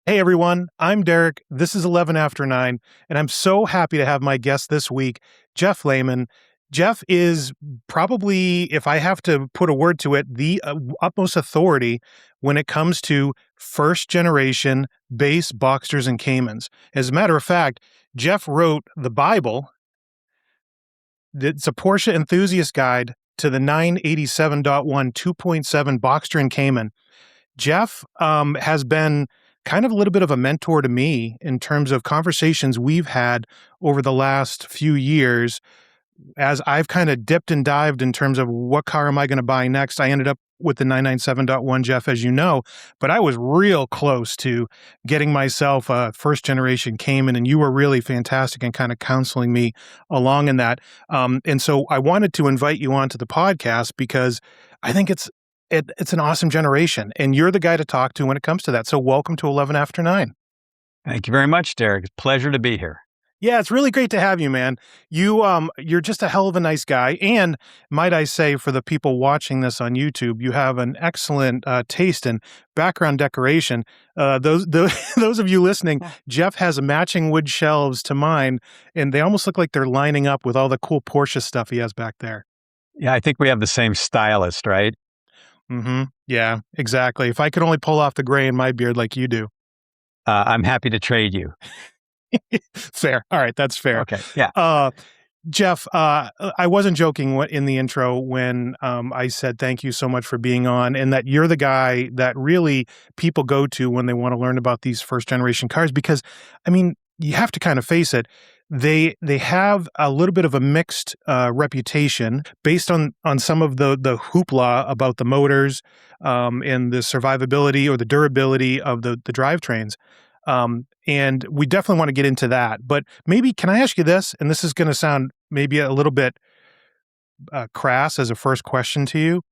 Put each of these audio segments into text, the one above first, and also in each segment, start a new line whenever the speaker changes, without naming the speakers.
Hey everyone, I'm Derek. This is 11 after 9, and I'm so happy to have my guest this week, Jeff Lehman. Jeff is probably, if I have to put a word to it, the utmost authority when it comes to first generation base Boxsters and Caymans. As a matter of fact, Jeff wrote the Bible. It's a Porsche Enthusiast guide to the 987.1 2.7 Boxster and Cayman. Jeff has been kind of a little bit of a mentor to me in terms of conversations we've had over the last few years as I've kind of dipped and dived in terms of what car am I going to buy next. I ended up with the 997.1, Jeff, as you know, but I was real close to getting myself a first generation Cayman, and you were really fantastic in kind of counseling me along in that. And so I wanted to invite you onto the podcast because I think it's an awesome generation, and you're the guy to talk to when it comes to that. So welcome to 11 after 9.
Thank you very much, Derek. It's a pleasure to be here.
Yeah, it's really great to have you, man. You're just a hell of a nice guy, and might I say, for the people watching this on YouTube, you have an excellent taste in background decoration. Those of you listening, Jeff has matching wood shelves to mine, and they almost look like they're lining up with all the cool Porsche stuff he has back there.
Yeah, I think we have the same stylist, right?
Mm-hmm. Yeah, exactly. If I could only pull off the gray in my beard like you do.
I'm happy to trade you.
Fair. All right, that's fair.
Okay, yeah.
Jeff, I wasn't joking in the intro when I said thank you so much for being on, and that you're the guy that really people go to when they want to learn about these first generation cars. Because, I mean, you have to kind of face it. They have a little bit of a mixed reputation based on some of the hoopla about the motors and the survivability or the durability of the drivetrains. And we definitely want to get into that. But maybe, can I ask you this? And this is going to sound maybe a little bit crass as a first question to you.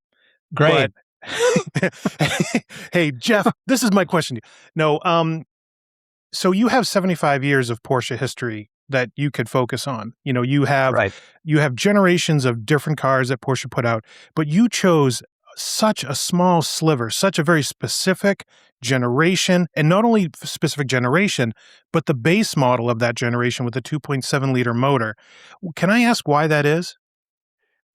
Great.
But hey, Jeff, this is my question to you. No, so you have 75 years of Porsche history that you could focus on. You know, you have generations of different cars that Porsche put out, but you chose such a small sliver, such a very specific generation, and not only specific generation, but the base model of that generation with the 2.7 liter motor. Can I ask why that is?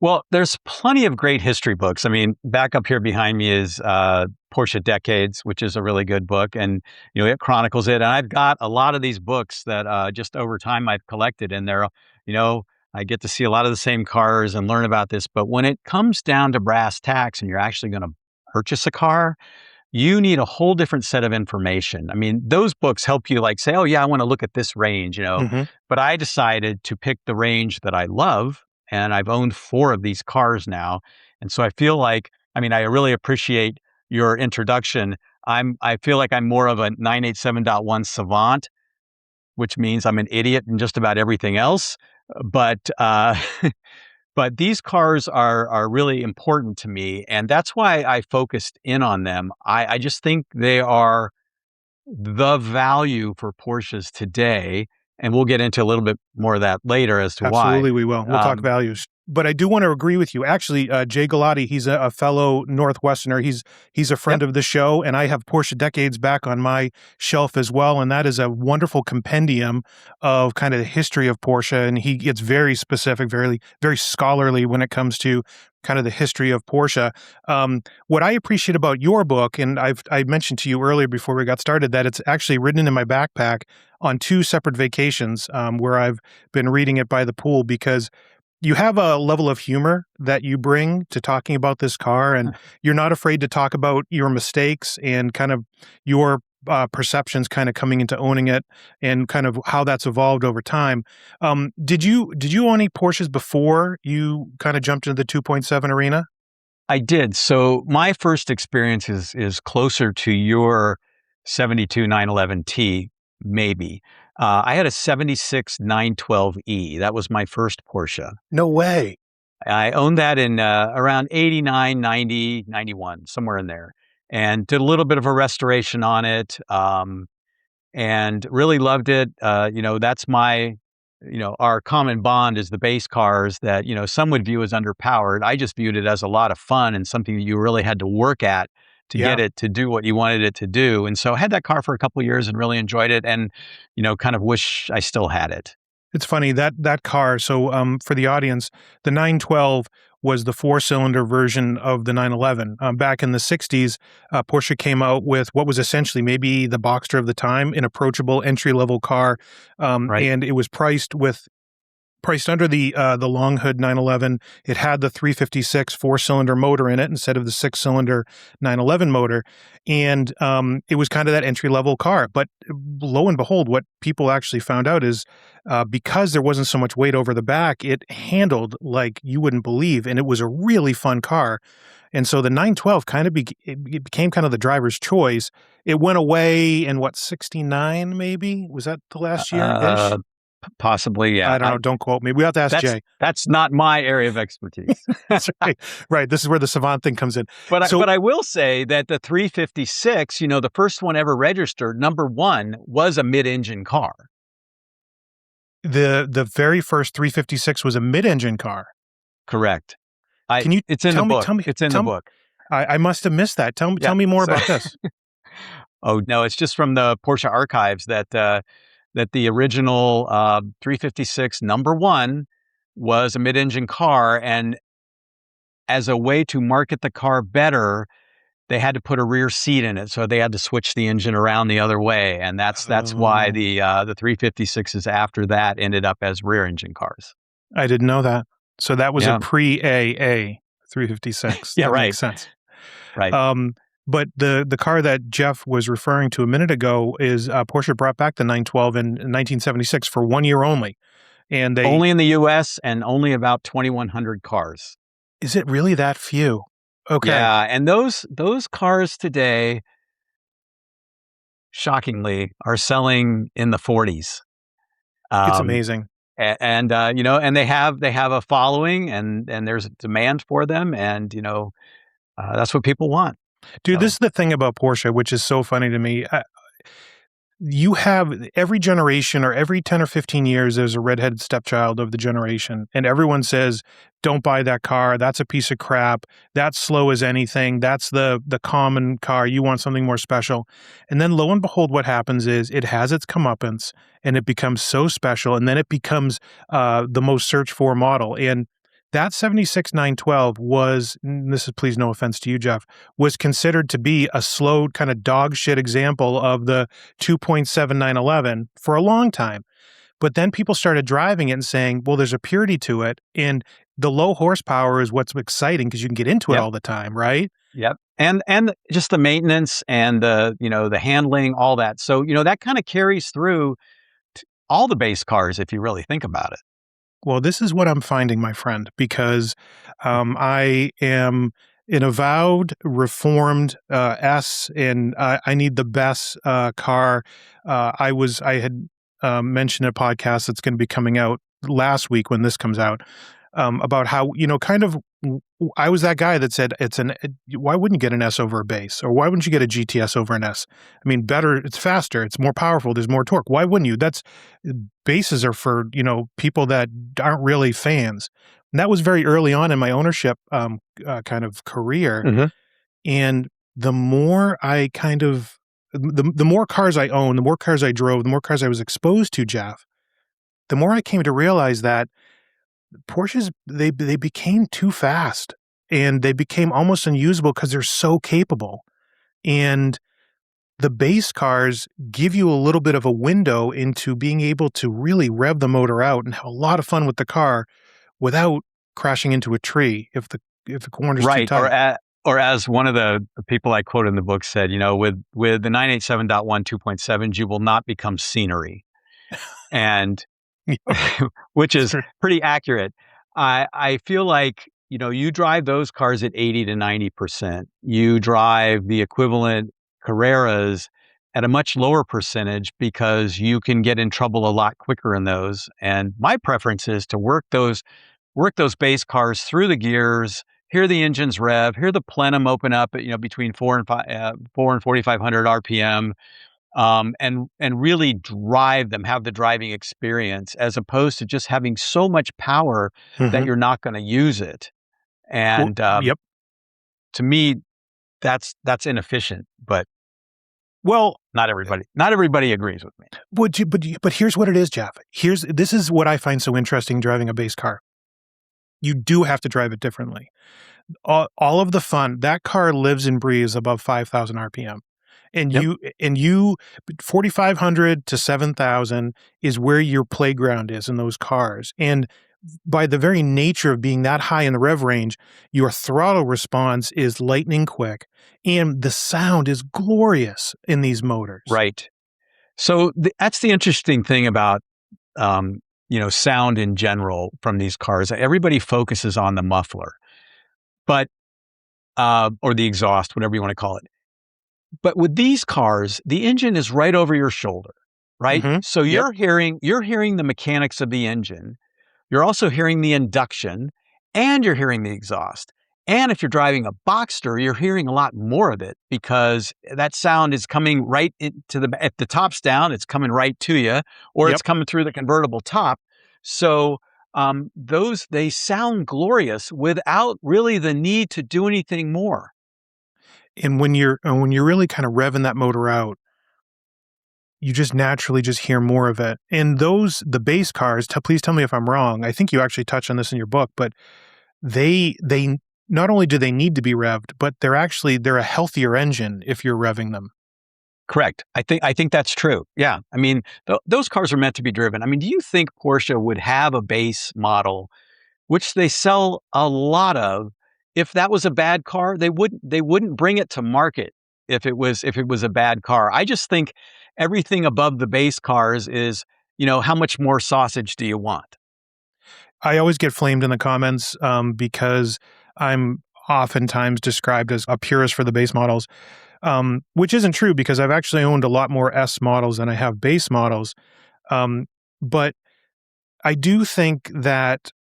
Well, there's plenty of great history books. I mean, back up here behind me is Porsche Decades, which is a really good book, and it chronicles it. And I've got a lot of these books that just over time I've collected, and they're I get to see a lot of the same cars and learn about this. But when it comes down to brass tacks and you're actually going to purchase a car, you need a whole different set of information. I mean, those books help you like say, oh yeah, I want to look at this range,
Mm-hmm.
but I decided to pick the range that I love. And I've owned 4 of these cars now. And so I feel like, I really appreciate your introduction. I feel like I'm more of a 987.1 savant, which means I'm an idiot in just about everything else. But but these cars are really important to me, and that's why I focused in on them. I just think they are the value for Porsches today, and we'll get into a little bit more of that later as to why.
Absolutely, we will. We'll talk values. But I do want to agree with you. Actually, Jay Galati, he's a fellow Northwesterner. He's a friend of the show, and I have Porsche Decades back on my shelf as well. And that is a wonderful compendium of kind of the history of Porsche. And he gets very specific, very, very scholarly when it comes to kind of the history of Porsche. What I appreciate about your book, and I mentioned to you earlier before we got started, that it's actually written in my backpack on 2 separate vacations where I've been reading it by the pool, because you have a level of humor that you bring to talking about this car, and you're not afraid to talk about your mistakes and kind of your perceptions kind of coming into owning it and kind of how that's evolved over time. Did you own any Porsches before you kind of jumped into the 2.7 arena?
I did. So my first experience is closer to your 72 911T, maybe. I had a 76 912E. That was my first Porsche.
No way.
I owned that in around 89, 90, 91, somewhere in there, and did a little bit of a restoration on it, and really loved it. That's my, our common bond is the base cars that, some would view as underpowered. I just viewed it as a lot of fun and something that you really had to work at to
Yeah.
get it to do what you wanted it to do. And so I had that car for a couple of years and really enjoyed it, and kind of wish I still had it.
It's funny that car. So, for the audience, the 912 was the four-cylinder version of the 911. Back in the 60s, Porsche came out with what was essentially maybe the Boxster of the time, an approachable entry-level car,
Right.
and it was priced under the long hood 911. It had the 356 four-cylinder motor in it instead of the six-cylinder 911 motor, and it was kind of that entry-level car. But lo and behold, what people actually found out is because there wasn't so much weight over the back, it handled like you wouldn't believe, and it was a really fun car. And so the 912 kind of it became kind of the driver's choice. It went away in what, 69 maybe? Was that the last year-ish?
Possibly, yeah.
I don't know. Don't quote me. We have to ask Jay.
That's not my area of expertise.
That's right. Right. This is where the savant thing comes in.
But I will say that the 356, the first one ever registered, number one, was a mid-engine car.
The very first 356 was a mid-engine car.
Correct.
Can you
It's in the book. It's in the book.
I must have missed that. Tell me more about this.
Oh no, it's just from the Porsche archives that the original 356 number one was a mid-engine car, and as a way to market the car better, they had to put a rear seat in it, so they had to switch the engine around the other way, and that's why the 356s after that ended up as rear-engine cars.
I didn't know that. So that was a pre-AA 356.
Yeah,
that
right.
Makes sense.
Right.
But the car that Jeff was referring to a minute ago is Porsche brought back the 912 in 1976 for 1 year only. And they
only in the US and only about 2,100 cars.
Is it really that few? Okay.
Yeah, and those cars today, shockingly, are selling in the 40s.
It's amazing.
And and they have a following, and there's a demand for them, and that's what people want.
Dude, this is the thing about Porsche, which is so funny to me. You have every generation or every 10 or 15 years, there's a redheaded stepchild of the generation. And everyone says, don't buy that car. That's a piece of crap. That's slow as anything. That's the common car. You want something more special. And then lo and behold, what happens is it has its comeuppance and it becomes so special. And then it becomes the most searched for model. And that 76 912 was, this is please no offense to you, Jeff, was considered to be a slow kind of dog shit example of the 2.7 911 for a long time. But then people started driving it and saying, well, there's a purity to it. And the low horsepower is what's exciting because you can get into it all the time, right?
Yep. And just the maintenance and the handling, all that. So, that kind of carries through all the base cars if you really think about it.
Well, this is what I'm finding, my friend, because I am an avowed reformed S, and I need the best car. I had mentioned a podcast that's going to be coming out last week when this comes out about how I was that guy that said why wouldn't you get an S over a base, or why wouldn't you get a GTS over an S? I mean, better, it's faster, it's more powerful, there's more torque. Why wouldn't you? Bases are for people that aren't really fans. And that was very early on in my ownership kind of career.
Mm-hmm.
And the more I the more cars I owned, the more cars I drove, the more cars I was exposed to, Jeff, the more I came to realize that Porsches, they became too fast and they became almost unusable because they're so capable. And the base cars give you a little bit of a window into being able to really rev the motor out and have a lot of fun with the car without crashing into a tree if the corner's too tight.
Or as one of the people I quote in the book said, with the 987.1 2.7s, you will not become scenery. And which is pretty accurate. I feel like, you drive those cars at 80 to 90%. You drive the equivalent Carreras at a much lower percentage because you can get in trouble a lot quicker in those. And my preference is to work those base cars through the gears, hear the engines rev, hear the plenum open up at, between 4 and 4,500 RPM. And really drive them, have the driving experience, as opposed to just having so much power that you're not going to use it. And
yep.
To me, that's inefficient, but
Well,
not everybody agrees with me.
but here's what it is, Jeff. This is what I find so interesting driving a base car. You do have to drive it differently. All of the fun, that car lives and breathes above 5,000 RPM. And
Yep.
you 4,500 to 7,000 is where your playground is in those cars. And by the very nature of being that high in the rev range, your throttle response is lightning quick, and the sound is glorious in these motors.
Right. So that's the interesting thing about sound in general from these cars. Everybody focuses on the muffler, but or the exhaust, whatever you want to call it. But with these cars, the engine is right over your shoulder, right?
Mm-hmm.
So
Yep.
you're hearing the mechanics of the engine. You're also hearing the induction, and you're hearing the exhaust. And if you're driving a Boxster, you're hearing a lot more of it because that sound is coming right into if the top's down, it's coming right to you, or
Yep.
it's coming through the convertible top. So they sound glorious without really the need to do anything more.
And when you're really kind of revving that motor out, you just naturally just hear more of it. And the base cars, please tell me if I'm wrong. I think you actually touched on this in your book, but they not only do they need to be revved, but they're a healthier engine if you're revving them.
Correct. I think that's true. Yeah. I mean, those cars are meant to be driven. I mean, do you think Porsche would have a base model, which they sell a lot of? If that was a bad car, they wouldn't bring it to market if it was a bad car. I just think everything above the base cars is, how much more sausage do you want?
I always get flamed in the comments because I'm oftentimes described as a purist for the base models, which isn't true because I've actually owned a lot more S models than I have base models. But I do think that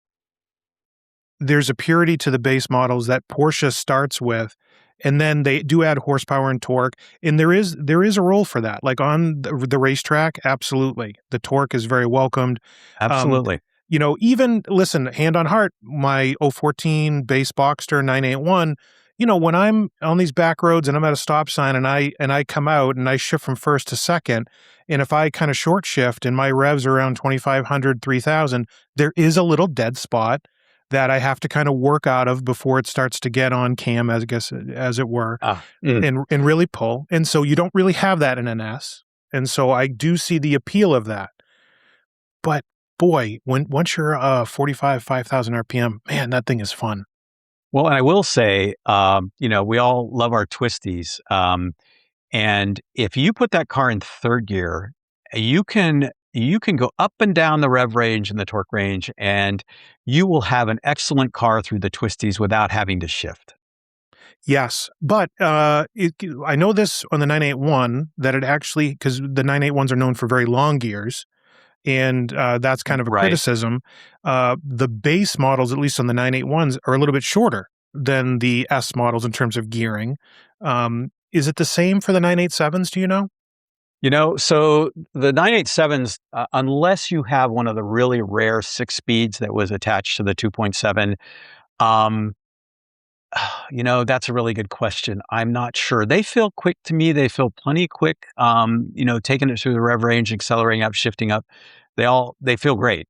there's a purity to the base models that Porsche starts with, and then they do add horsepower and torque, and there is a role for that. Like on the racetrack, absolutely, the torque is very welcomed. Um,
Absolutely.
Even listen, hand on heart, my 014 base Boxster 981. When I'm on these back roads and I'm at a stop sign and I come out and I shift from first to second, and if I kind of short shift and my revs are around 2,500, 3,000, there is a little dead spot that I have to kind of work out of before it starts to get on cam, as it were, and really pull. And so you don't really have that in an S. And so I do see the appeal of that. But boy, once you're 5,000 RPM, man, that thing is fun.
Well, and I will say, we all love our twisties. And if you put that car in third gear, you can go up and down the rev range and the torque range, and you will have an excellent car through the twisties without having to shift.
Yes, but I know this on the 981 that it actually, because the 981s are known for very long gears, and that's kind of a
Right.
criticism. The base models, at least on the 981s, are a little bit shorter than the S models in terms of gearing. Is it the same for the 987s? Do you know?
So the 987s, unless you have one of the really rare 6 speeds that was attached to the 2.7, um, that's a really good question. I'm not sure. They feel quick to me. They feel plenty quick. Taking it through the rev range, accelerating up, shifting up, they feel great.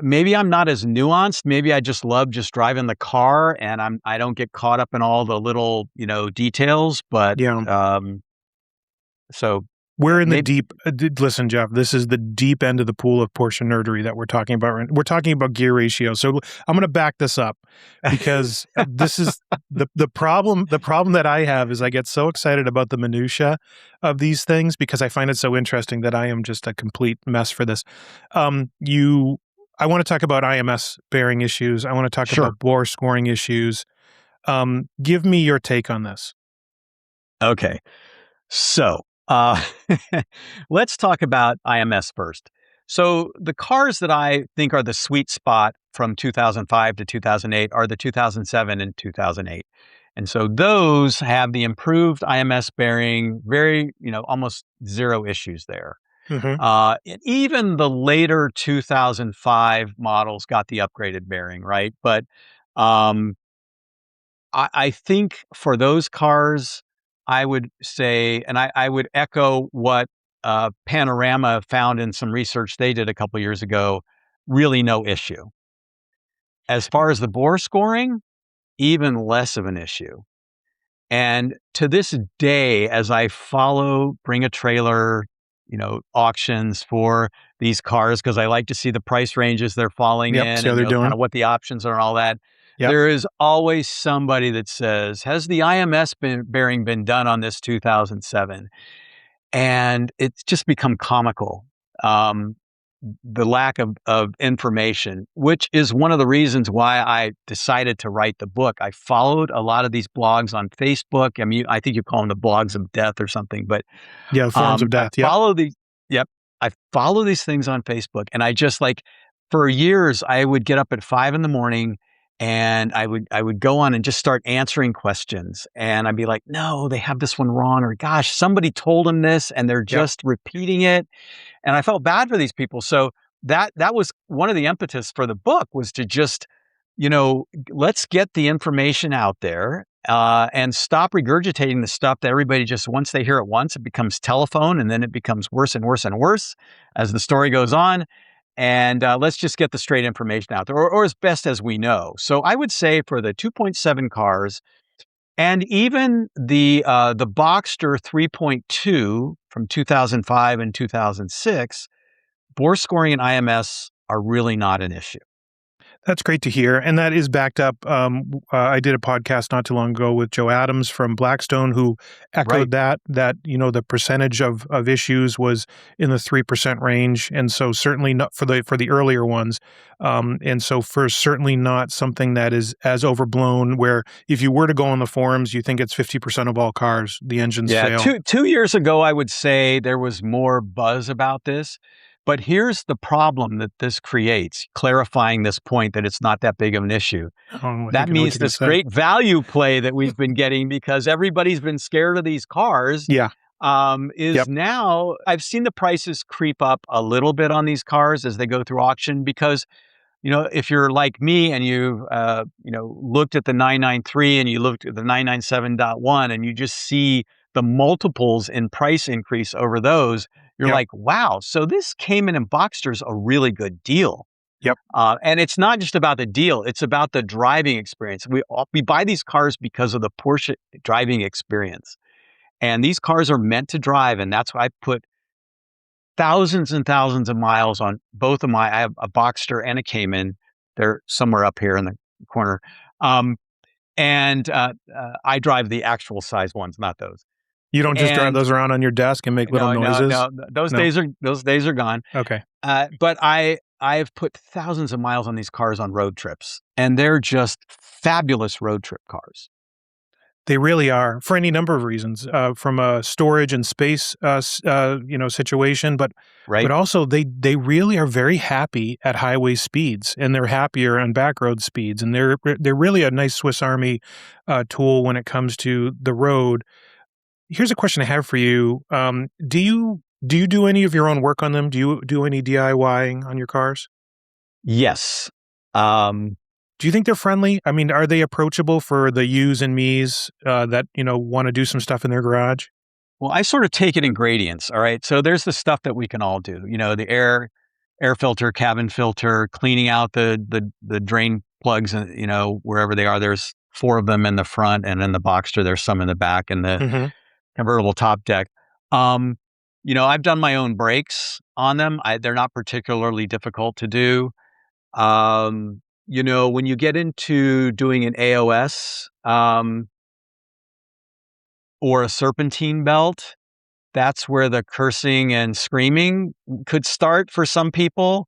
Maybe I'm not as nuanced. Maybe I just love just driving the car, and I don't get caught up in all the little details. But
Yeah.
so
We're in the
maybe
deep. Listen, Jeff, this is the deep end of the pool of Porsche nerdery that we're talking about. We're talking about gear ratio. So I'm going to back this up because this is the problem. The problem that I have is I get so excited about the minutia of these things because I find it so interesting that I am just a complete mess for this. I want to talk about IMS bearing issues. I want to talk
sure.
about bore scoring issues. Give me your take on this.
Okay. So let's talk about IMS first. So the cars that I think are the sweet spot from 2005 to 2008 are the 2007 and 2008. And so those have the improved IMS bearing, very, almost zero issues there.
Mm-hmm.
And even the later 2005 models got the upgraded bearing, right? But I think for those cars, I would say, and I would echo what Panorama found in some research they did a couple years ago, really no issue. As far as the bore scoring, even less of an issue. And to this day, as I follow Bring a Trailer, auctions for these cars, because I like to see the price ranges they're falling
Yep.
in
See how
and,
they're
kind
doing.
of what the options are and all that.
Yep.
There is always somebody that says, has the IMS bearing been done on this 2007? And it's just become comical. The lack of information, which is one of the reasons why I decided to write the book. I followed a lot of these blogs on Facebook. I mean, I think you call them the blogs of death or something, but
Yeah. Forms of
I
death. Yep.
follow these. Yep, I follow these things on Facebook, and I just like for years I would get up at 5 a.m. and I would go on and just start answering questions, and I'd be like, no, they have this one wrong, or gosh, somebody told them this, and they're
Yep.
just repeating it. And I felt bad for these people. So that was one of the impetus for the book, was to just, let's get the information out there and stop regurgitating the stuff that everybody just, once they hear it once, it becomes telephone, and then it becomes worse and worse and worse as the story goes on. And let's just get the straight information out there, or as best as we know. So I would say for the 2.7 cars, and even the Boxster 3.2 from 2005 and 2006, bore scoring and IMS are really not an issue.
That's great to hear. And that is backed up. I did a podcast not too long ago with Joe Adams from Blackstone, who
Right.
echoed that the percentage of issues was in the 3% range. And so certainly not for the earlier ones. And so for certainly not something that is as overblown, where if you were to go on the forums, you think it's 50% of all cars, the engines
Yeah.
fail.
Two years ago, I would say there was more buzz about this. But here's the problem that this creates, clarifying this point that it's not that big of an issue.
Oh, I
That
think I know what
means
you're going to
this
say.
great value play that we've been getting, because everybody's been scared of these cars,
Yeah.
is
Yep.
now I've seen the prices creep up a little bit on these cars as they go through auction, because if you're like me and you've looked at the 993 and you looked at the 997.1, and you just see the multiples in price increase over those, you're
Yep.
like, wow, so this Cayman and Boxster's a really good deal.
Yep.
And it's not just about the deal, it's about the driving experience. We buy these cars because of the Porsche driving experience. And these cars are meant to drive, and that's why I put thousands and thousands of miles on both of I have a Boxster and a Cayman. They're somewhere up here in the corner. And I drive the actual size ones, not those.
You don't just drive
And
those around on your desk and make little
no, no,
noises?
no, those
No.
days are gone.
Okay.
But I've put thousands of miles on these cars on road trips, and they're just fabulous road trip cars.
They really are, for any number of reasons, from a storage and space, situation, but
Right?
also they really are very happy at highway speeds, and they're happier on back road speeds, and they're really a nice Swiss Army tool when it comes to the road. Here's a question I have for you: do you do any of your own work on them? Do you do any DIYing on your cars?
Yes. Um,
Do you think they're friendly? I mean, are they approachable for the yous and me's that want to do some stuff in their garage?
Well, I sort of take it in gradients. All right. So there's the stuff that we can all do. The air filter, cabin filter, cleaning out the drain plugs, and wherever they are. There's four of them in the front, and in the Boxster there's some in the back, and the
Hmm.
convertible top deck. Um, I've done my own brakes on them. They're not particularly difficult to do. When you get into doing an AOS or a serpentine belt, that's where the cursing and screaming could start for some people.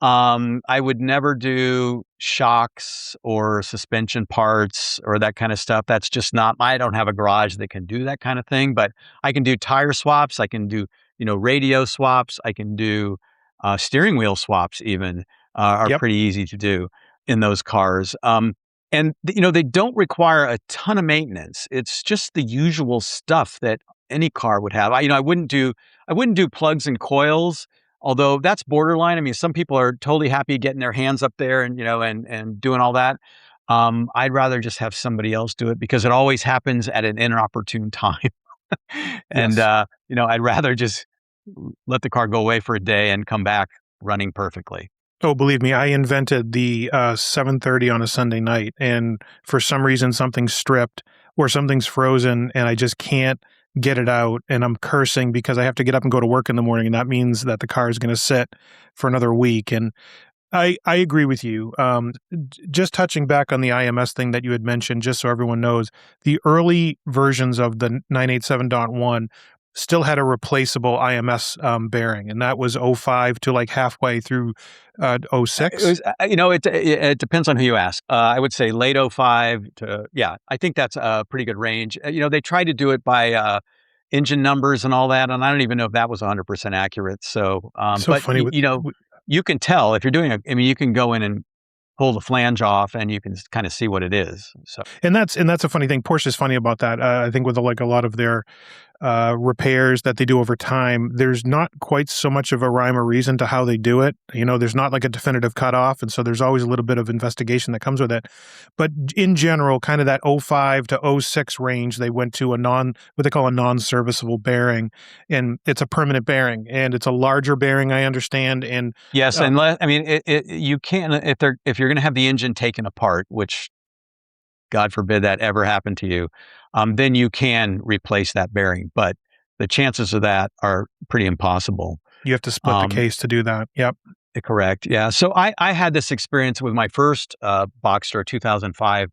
I would never do shocks or suspension parts or that kind of stuff. That's just not, I don't have a garage that can do that kind of thing, but I can do tire swaps. I can do, radio swaps. I can do steering wheel swaps even are
Yep.
pretty easy to do in those cars. They don't require a ton of maintenance. It's just the usual stuff that any car would have. I wouldn't do plugs and coils, although that's borderline. I mean, some people are totally happy getting their hands up there and and doing all that. I'd rather just have somebody else do it because it always happens at an inopportune time. And,
Yes.
I'd rather just let the car go away for a day and come back running perfectly.
Oh, believe me, I invented the 7:30 on a Sunday night, and for some reason something's stripped or something's frozen, and I just can't get it out, and I'm cursing because I have to get up and go to work in the morning, and that means that the car is going to sit for another week. And I agree with you. Just touching back on the IMS thing that you had mentioned, just so everyone knows, the early versions of the 987.1 still had a replaceable IMS bearing, and that was '05 to like halfway through
It
'06.
was, it depends on who you ask. I would say late '05 to, yeah, I think that's a pretty good range. They tried to do it by engine numbers and all that, and I don't even know if that was 100% accurate. So,
So
but
funny with
you can tell if you're doing you can go in and pull the flange off, and you can kind of see what it is. So,
and that's a funny thing. Porsche's funny about that. I think with like a lot of their repairs that they do over time, there's not quite so much of a rhyme or reason to how they do it. There's not like a definitive cutoff, and so there's always a little bit of investigation that comes with it. But in general, kind of that '05 to '06 range, they went to what they call a non-serviceable bearing, and it's a permanent bearing, and it's a larger bearing, I understand. And
yes, you can if you're going to have the engine taken apart, which God forbid that ever happened to you, then you can replace that bearing. But the chances of that are pretty impossible.
you have to split the case to do that. Yep.
Correct. Yeah. So I had this experience with my first Boxster 2005,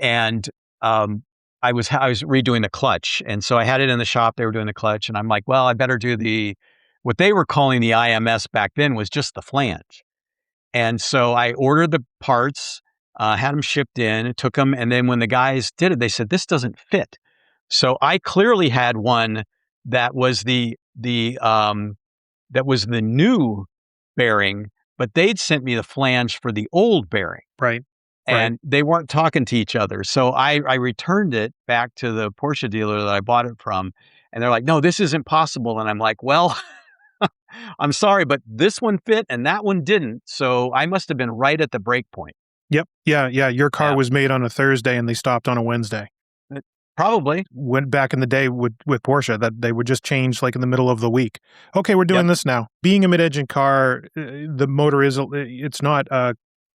and I was redoing the clutch, and so I had it in the shop. They were doing the clutch, and I'm like, well, I better do what they were calling the IMS back then was just the flange. And so I ordered the parts, had them shipped in, took them, and then when the guys did it, they said, this doesn't fit. So I clearly had one that was the new bearing, but they'd sent me the flange for the old bearing,
Right.
and they weren't talking to each other. So I returned it back to the Porsche dealer that I bought it from, and they're like, no, this isn't possible. And I'm like, well, I'm sorry, but this one fit and that one didn't. So I must have been right at the break point.
Yep. Yeah. Yeah. Your car
Yeah.
was made on a Thursday and they stopped on a Wednesday.
Probably.
Went back in the day with Porsche that they would just change like in the middle of the week. Okay, we're doing this now. Being a mid-engine car, the motor it's not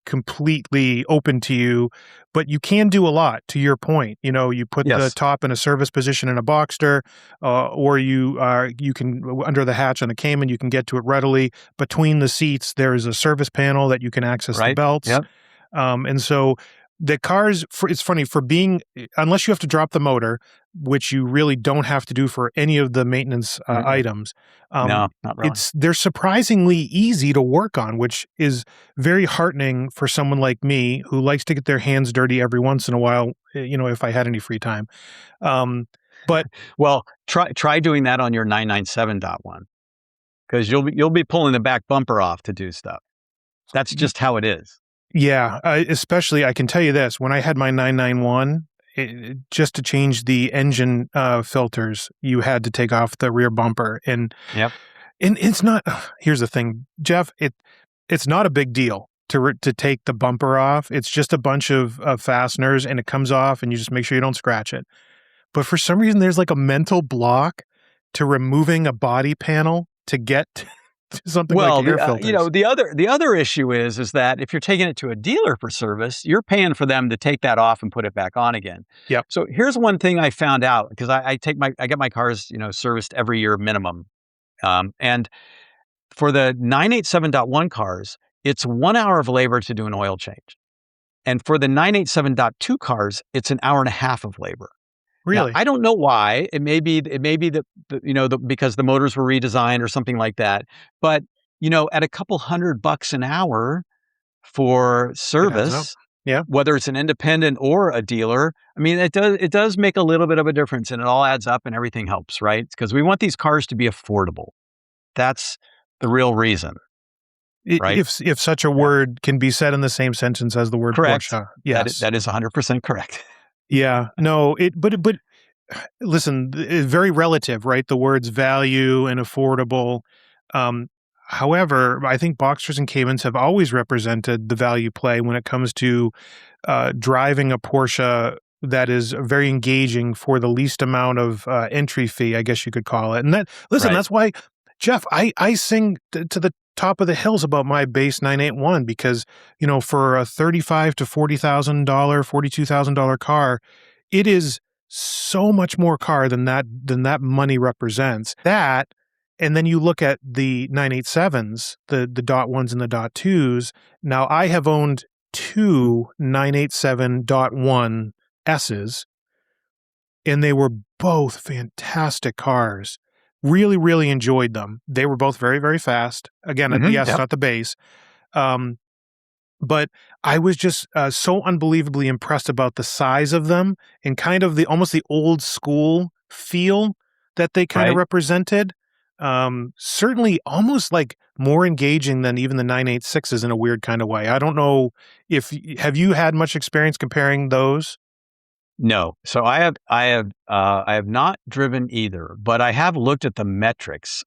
completely open to you, but you can do a lot. To your point, you put the
Yes.
top in a service position in a Boxster, or you can under the hatch on the Cayman, you can get to it readily. Between the seats, there is a service panel that you can access the
Right.
belts.
Yep.
And so the cars, it's funny, unless you have to drop the motor, which you really don't have to do for any of the maintenance items.
No, not really.
They're surprisingly easy to work on, which is very heartening for someone like me who likes to get their hands dirty every once in a while, if I had any free time. But
Well, try doing that on your 997.1, because you'll be pulling the back bumper off to do stuff. That's just how it is.
yeah, especially I can tell you this, when I had my 991, just to change the engine filters, you had to take off the rear bumper. And
Yep.
and it's not, here's the thing, Jeff, it's not a big deal to take the bumper off. It's just a bunch of fasteners, and it comes off, and you just make sure you don't scratch it. But for some reason, there's like a mental block to removing a body panel to get to something like air filters.
the other issue is that if you're taking it to a dealer for service, you're paying for them to take that off and put it back on again.
Yep.
So here's one thing I found out, because I get my cars, serviced every year minimum. And for the 987.1 cars, it's 1 hour of labor to do an oil change. And for the 987.2 cars, it's an hour and a half of labor.
Really?
Now, I don't know why. It may be because the motors were redesigned or something like that. But, at a couple $100 an hour for service,
yeah,
whether it's an independent or a dealer, it does make a little bit of a difference, and it all adds up and everything helps, right? Because we want these cars to be affordable. That's the real reason. Right?
If such a word can be said in the same sentence as the word
Correct.
Porsche. Yes.
That is 100% correct.
Yeah, no, but listen, it's very relative, right? The words value and affordable. However, I think Boxsters and Caymans have always represented the value play when it comes to driving a Porsche that is very engaging for the least amount of entry fee, I guess you could call it. And listen,
Right.
that's why, Jeff, I sing to the top of the hills about my base 981 because, for a $35,000 to $40,000, $42,000 car, it is so much more car than that money represents. That, and then you look at the 987s, the dot ones and the dot twos. Now, I have owned two 987.1 S's, and they were both fantastic cars. Really, really enjoyed them. They were both very, very fast. Again, the S,
Yep.
not the base. But I was just so unbelievably impressed about the size of them and kind of almost the old school feel that they kind of
Right.
represented. Certainly almost like more engaging than even the 986s in a weird kind of way. I don't know have you had much experience comparing those?
No. So I have not driven either, but I have looked at the metrics.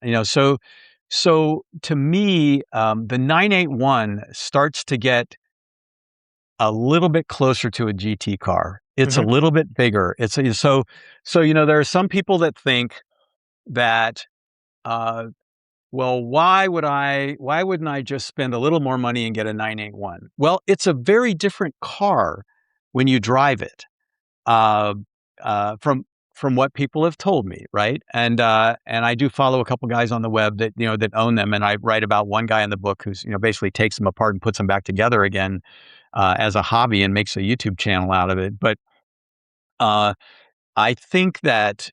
So to me, the 981 starts to get a little bit closer to a GT car. It's a
Mhm.
little bit bigger. There are some people that think that, well, why wouldn't I just spend a little more money and get a 981? Well, it's a very different car when you drive it. uh, from what people have told me, right? And I do follow a couple guys on the web that own them, and I write about one guy in the book who's basically takes them apart and puts them back together again as a hobby and makes a YouTube channel out of it. But uh, I think that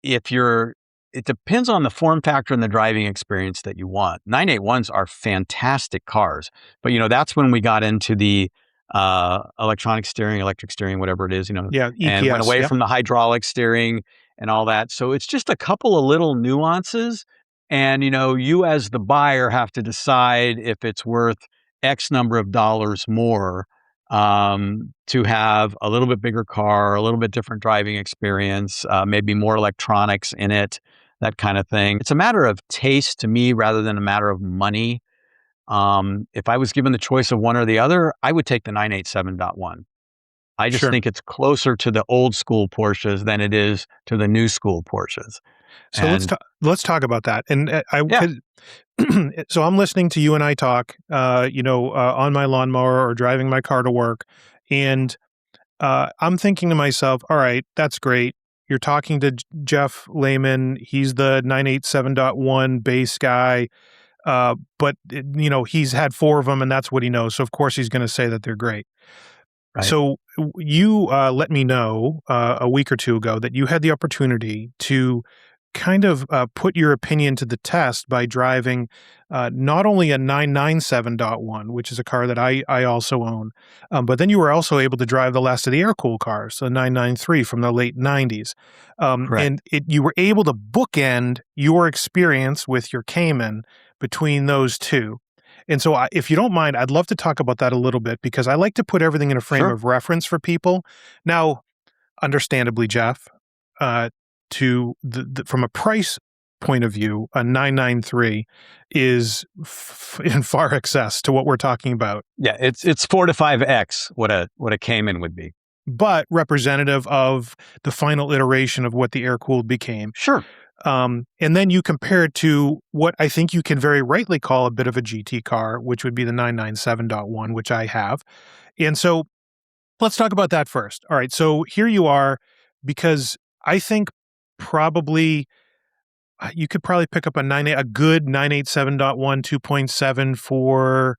if you're it depends on the form factor and the driving experience that you want. 981s are fantastic cars, but that's when we got into the electronic steering, electric steering, whatever it is,
Yeah,
and went
EPS.
away
Yep.
from the hydraulic steering and all that. So it's just a couple of little nuances. And, you as the buyer have to decide if it's worth X number of dollars more to have a little bit bigger car, a little bit different driving experience, maybe more electronics in it, that kind of thing. It's a matter of taste to me rather than a matter of money. If I was given the choice of one or the other, I would take the 987.1. I just
Sure.
think it's closer to the old school Porsches than it is to the new school Porsches.
So
And
let's talk about that. And
yeah,
so I'm listening to you and I talk, on my lawnmower or driving my car to work, and I'm thinking to myself, all right, that's great. You're talking to Jeff Lehman. He's the 987.1 base guy. But he's had four of them and that's what he knows. So of course he's going to say that they're great.
right.
So you let me know a week or two ago that you had the opportunity to kind of put your opinion to the test by driving not only a 997.1, which is a car that I also own, but then you were also able to drive the last of the air-cooled cars, the 993 from the late 90s.
Correct.
And you were able to bookend your experience with your Cayman between those two. And so, if you don't mind, I'd love to talk about that a little bit because I like to put everything in a frame
Sure.
of reference for people. Now, understandably, Jeff, uh, from a price point of view, a 993 is in far excess to what we're talking about,
Yeah, it's 4 to 5x what a Cayman would be.
but representative of the final iteration of what the air cooled became.
Sure.
And then you compare it to what I think you can very rightly call a bit of a GT car, which would be the 997.1, which I have. And so let's talk about that first. All right. So here you are, because I think probably you could probably pick up a good 987.1 2.7 for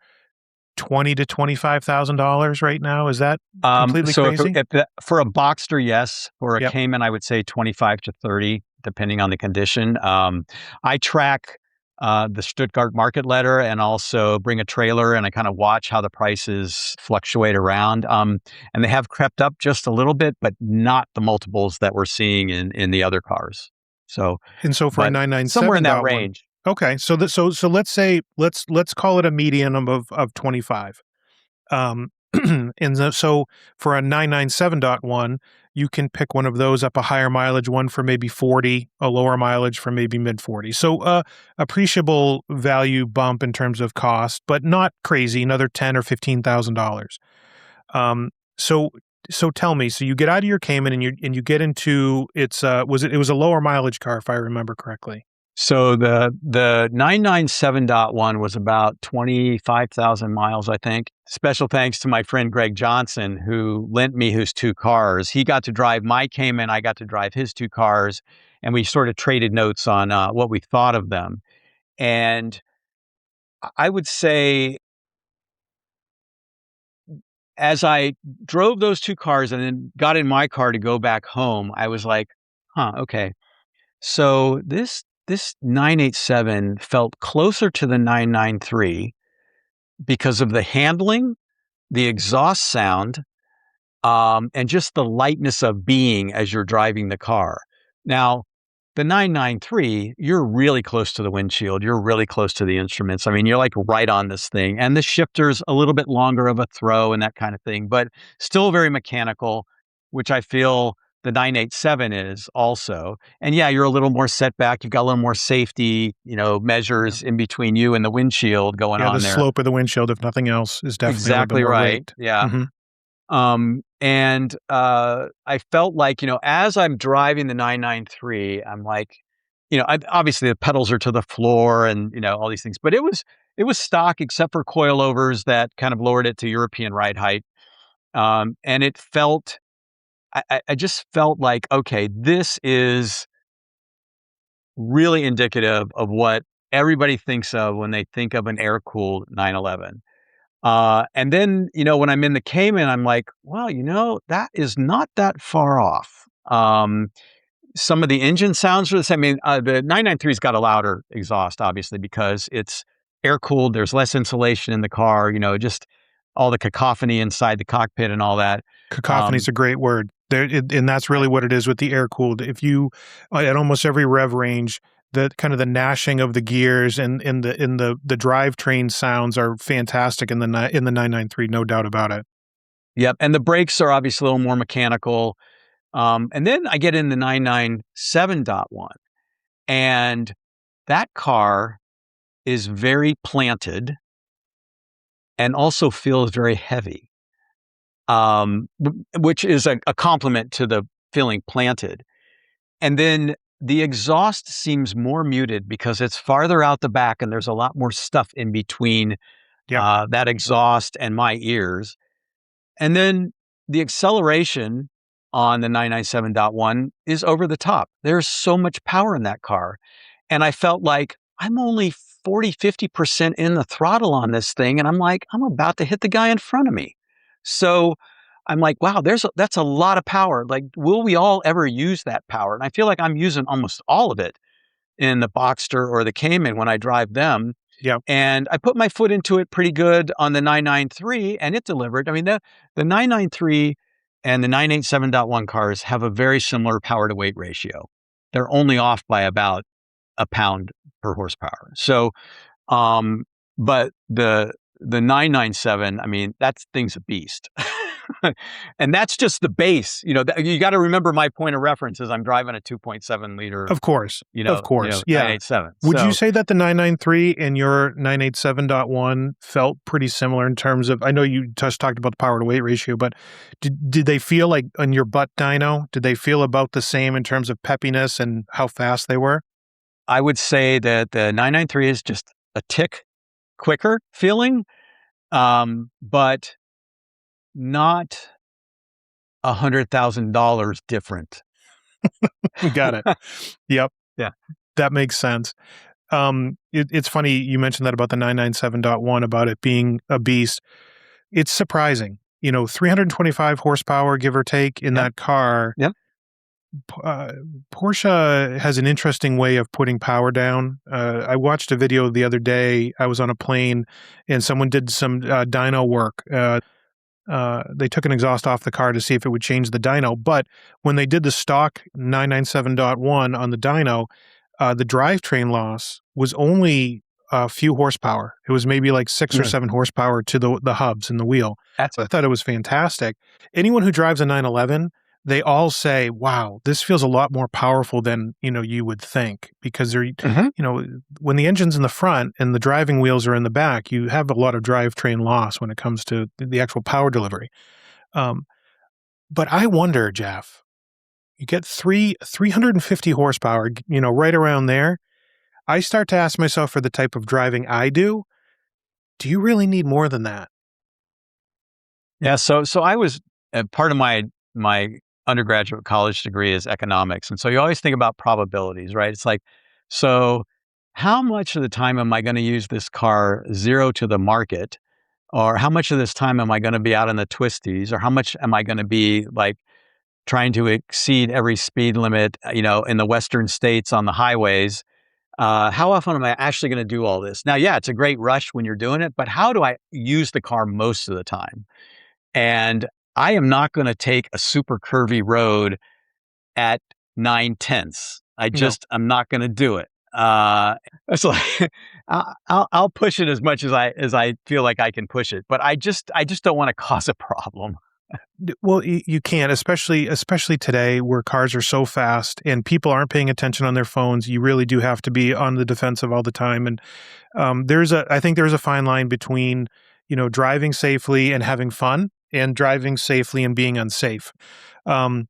$20,000 to $25,000 right now. Is that completely
So
crazy?
for a Boxster, yes. For a
Yep.
Cayman, I would say 25 to 30, depending on the condition. I track the Stuttgart market letter and also bring a trailer, and I kind of watch how the prices fluctuate around. And they have crept up just a little bit, but not the multiples that we're seeing in the other cars. So,
And so for a
but somewhere in that
997.1.
range.
Okay, so let's say let's call it a median of 25. So for a 997.1, you can pick one of those up, a higher mileage one for maybe 40, a lower mileage for maybe mid 40. So appreciable value bump in terms of cost, but not crazy, another $10 or $15,000. So tell me, so you get out of your Cayman and you get into it was a lower mileage car if I remember correctly.
So the 997.1 was about 25,000 miles, I think. Special thanks to my friend Greg Johnson, who lent me his two cars. He got to drive my Cayman, I got to drive his two cars, and we sort of traded notes on what we thought of them. And I would say, as I drove those two cars and then got in my car to go back home, I was like, okay. So this 987 felt closer to the 993 because of the handling, the exhaust sound, and just the lightness of being as you're driving the car. Now, the 993, you're really close to the windshield. You're really close to the instruments. I mean, you're like right on this thing. And the shifter's a little bit longer of a throw and that kind of thing, but still very mechanical, which I feel the 987 is also. And yeah, you're a little more set back. You've got a little more safety, measures in between you and the windshield going on
the
there.
slope of the windshield, if nothing else, is definitely
Exactly
a little bit more
right.
raked.
Yeah.
Mhm.
I felt like, as I'm driving the 993, I'm like, obviously the pedals are to the floor and, all these things, but it was stock except for coilovers that kind of lowered it to European ride height. And it felt, I just felt like, okay, this is really indicative of what everybody thinks of when they think of an air-cooled 911. And then, when I'm in the Cayman, I'm like, well, that is not that far off. Some of the engine sounds are the same. I mean, the 993's got a louder exhaust, obviously, because it's air cooled. There's less insulation in the car, just all the cacophony inside the cockpit and all that.
Cacophony is a great word. And that's really what it is with the air cooled. If you at almost every rev range, the kind of the gnashing of the gears and the drivetrain sounds are fantastic in the 993, no doubt about it.
Yep, and the brakes are obviously a little more mechanical. And then I get in the 997.1, and that car is very planted and also feels very heavy, which is a compliment to the feeling planted. And then the exhaust seems more muted because it's farther out the back and there's a lot more stuff in between that exhaust and my ears. And then the acceleration on the 997.1 is over the top. There's so much power in that car. And I felt like I'm only 40, 50% in the throttle on this thing. And I'm like, I'm about to hit the guy in front of me. So I'm like, wow, that's a lot of power. Like, will we all ever use that power? And I feel like I'm using almost all of it in the Boxster or the Cayman when I drive them.
Yeah.
And I put my foot into it pretty good on the 993 and it delivered. I mean, the 993 and the 987.1 cars have a very similar power to weight ratio. They're only off by about a pound per horsepower. So, but the 997, I mean, that thing's a beast. And that's just the base. You got to remember my point of reference as I'm driving a 2.7 liter.
Of course. Yeah.
987.
Would you say that the 993 and your 987.1 felt pretty similar in terms of, I know you just talked about the power to weight ratio, but did they feel like on your butt dyno, did they feel about the same in terms of peppiness and how fast they were?
I would say that the 993 is just a tick quicker feeling, but not $100,000 different.
Got it. Yep.
Yeah.
That makes sense. It's funny you mentioned that about the 997.1, about it being a beast. It's surprising. 325 horsepower, give or take, in that car.
Yep.
Porsche has an interesting way of putting power down. I watched a video the other day. I was on a plane and someone did some dyno work. They took an exhaust off the car to see if it would change the dyno. But when they did the stock 997.1 on the dyno, the drivetrain loss was only a few horsepower. It was maybe like 6 or 7 horsepower to the hubs and the wheel.
That's
I thought it was fantastic. Anyone who drives a 911, they all say, "Wow, this feels a lot more powerful than you would think," because they're when the engine's in the front and the driving wheels are in the back, you have a lot of drivetrain loss when it comes to the actual power delivery. But I wonder, Jeff, you get 350 horsepower, right around there. I start to ask myself, for the type of driving I do you really need more than that?
Yeah, so I was part of my undergraduate college degree is economics, and so you always think about probabilities, right? It's like, so how much of the time am I going to use this car zero to the market, or how much of this time am I going to be out in the twisties, or how much am I going to be like trying to exceed every speed limit, in the western states on the highways? How often am I actually going to do all this? Now, yeah, it's a great rush when you're doing it, but how do I use the car most of the time? And I am not going to take a super curvy road at 9/10.
No.
I'm not going to do it. It's like I'll push it as much as I feel like I can push it, but I just don't want to cause a problem.
Well, you can't, especially today where cars are so fast and people aren't paying attention on their phones. You really do have to be on the defensive all the time. And I think there's a fine line between, driving safely and having fun, and driving safely and being unsafe. And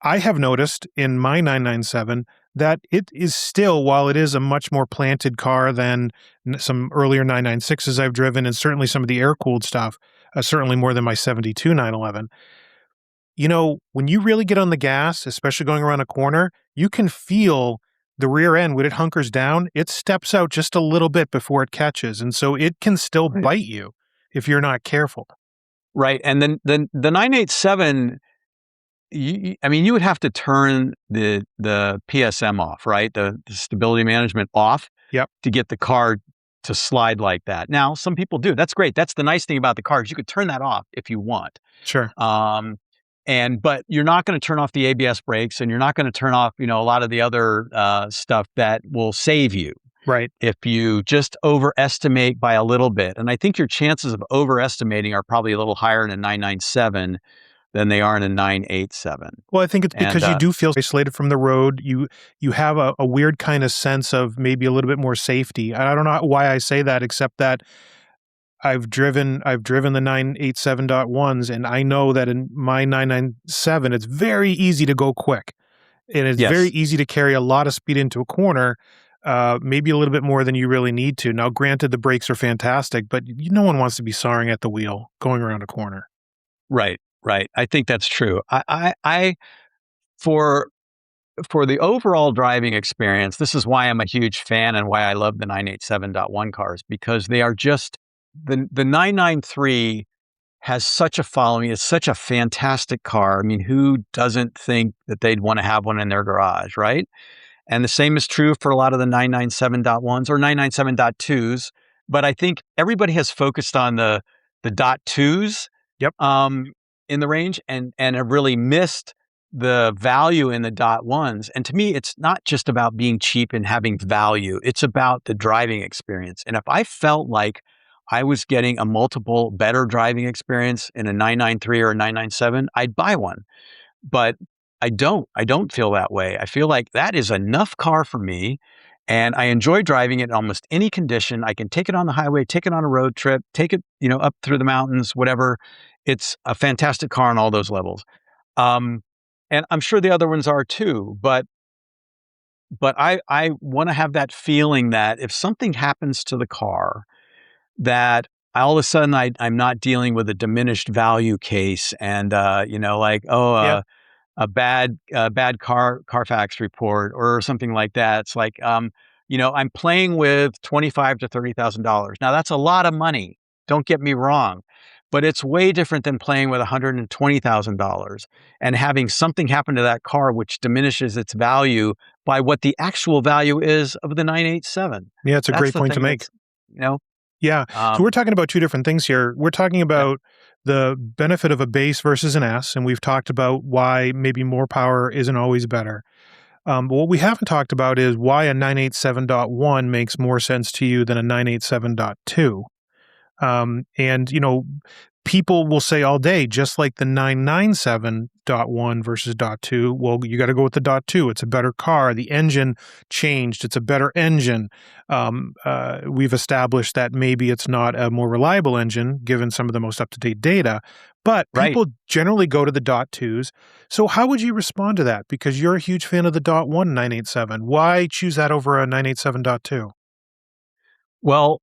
I have noticed in my 997 that it is still, while it is a much more planted car than some earlier 996s I've driven, and certainly some of the air-cooled stuff, certainly more than my 72 911. When you really get on the gas, especially going around a corner, you can feel the rear end, when it hunkers down, it steps out just a little bit before it catches. And so it can still bite you if you're not careful.
Right. And then the 987, you would have to turn the PSM off, right? The stability management off.
Yep.
To get the car to slide like that. Now, some people do. That's great. That's the nice thing about the car is you could turn that off if you want.
Sure.
But you're not going to turn off the ABS brakes, and you're not going to turn off, a lot of the other stuff that will save you.
Right.
If you just overestimate by a little bit. And I think your chances of overestimating are probably a little higher in a 997 than they are in a 987.
Well, I think it's because you do feel isolated from the road. You have a weird kind of sense of maybe a little bit more safety. I don't know why I say that, except that I've driven the 987.1s, and I know that in my 997, it's very easy to go quick. And it's very easy to carry a lot of speed into a corner, maybe a little bit more than you really need to. Now, granted, the brakes are fantastic, but no one wants to be sawing at the wheel going around a corner.
Right. I think that's true. For the overall driving experience, this is why I'm a huge fan and why I love the 987.1 cars, because they are just the 993 has such a following. It's such a fantastic car. I mean, who doesn't think that they'd want to have one in their garage, right? And the same is true for a lot of the 997.1s or 997.2s. But I think everybody has focused on the .2s.
Yep.
In the range and have really missed the value in the .1s. And to me, it's not just about being cheap and having value. It's about the driving experience. And if I felt like I was getting a multiple better driving experience in a 993 or a 997, I'd buy one. But I don't feel that way. I feel like that is enough car for me. And I enjoy driving it in almost any condition. I can take it on the highway, take it on a road trip, take it, up through the mountains, whatever. It's a fantastic car on all those levels. And I'm sure the other ones are too, but I want to have that feeling that if something happens to the car, that all of a sudden I'm not dealing with a diminished value case and, a bad Carfax report or something like that. It's like, I'm playing with $25,000 to $30,000. Now that's a lot of money. Don't get me wrong, but it's way different than playing with $120,000 and having something happen to that car, which diminishes its value by what the actual value is of the 987.
Yeah, it's a great point to make. Yeah. So we're talking about two different things here. We're talking about the benefit of a base versus an S, and we've talked about why maybe more power isn't always better. But what we haven't talked about is why a 987.1 makes more sense to you than a 987.2. And, people will say all day, just like the 997.1 versus dot two, well, you got to go with the dot two. It's a better car. The engine changed. It's a better engine. We've established that maybe it's not a more reliable engine, given some of the most up-to-date data, but
Right.
people generally go to the dot twos. So how would you respond to that? Because you're a huge fan of the dot one 987. Why choose that over a 987.2?
Well,